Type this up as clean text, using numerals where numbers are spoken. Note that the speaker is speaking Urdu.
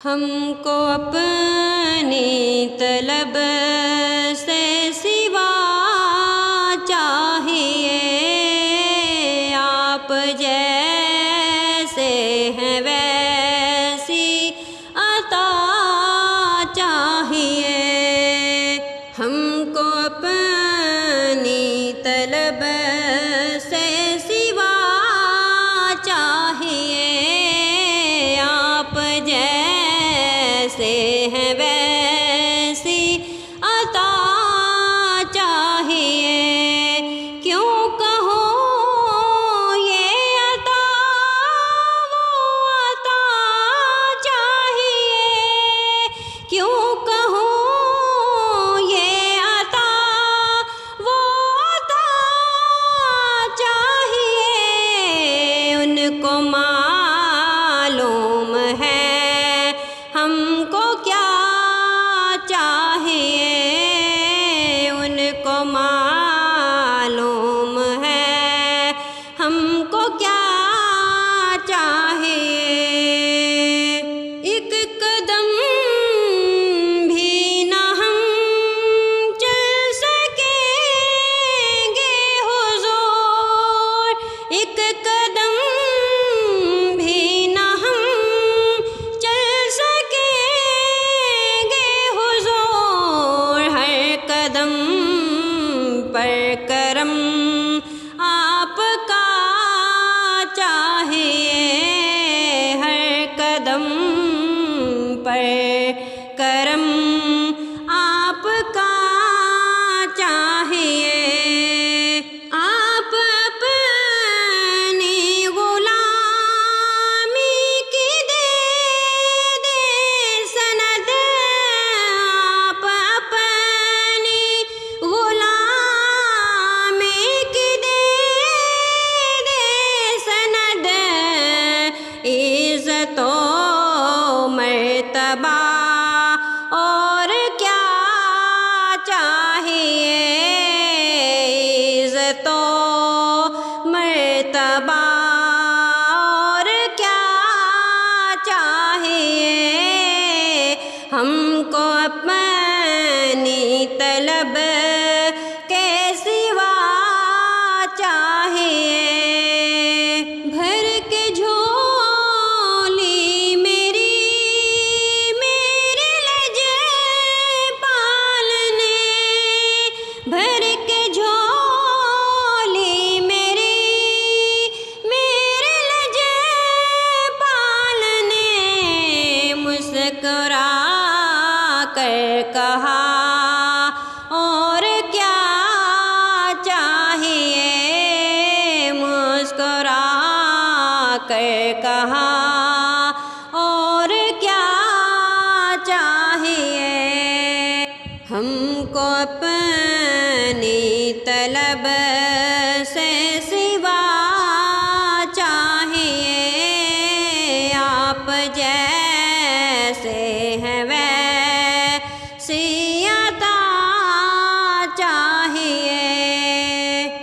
ہم کو اپنی طلب سے سوا چاہیے، آپ جیسے ہیں ویسی عطا چاہیے۔ ہم کو اپنی طلب سے سوا چاہیے، آپ جیسے ہیں ویسی عطا چاہیے۔ کیوں کہو یہ عطا وہ عطا چاہیے، کیوں کہو یہ عطا وہ عطا چاہیے۔ ان کو معلوم ہے ہم کو کیا چاہیے، ان کو معلوم ہے ہم کو کیا چاہیے۔ ایک قدم بھی نہ ہم چل سکیں گے حضور، ایک قدم بھی نہ ہم چل سکیں گے حضور، ہر قدم پر کرم آپ کا چاہیے، ہر قدم پر کرم آپ کا چاہیے۔ آپ اپنی غلامی کی دے سند، آپ اپنی غلامی کی دے سند، عزت و مرتبہ اور کیا چاہیے، عزت و مرتبہ اور کیا چاہیے۔ ہم کو اپنی طلب کے سوا چاہیے، بھر کے جھولی میری میرے لجے پالنے، بھر کے جھولی میری میرے لجے پالنے، مسکرا کر کہا اور کیا چاہیے، مسکرا کر کہا اور کیا چاہیے۔ ہم کو اپنی طلب سے سوا چاہیے، آپ جیسے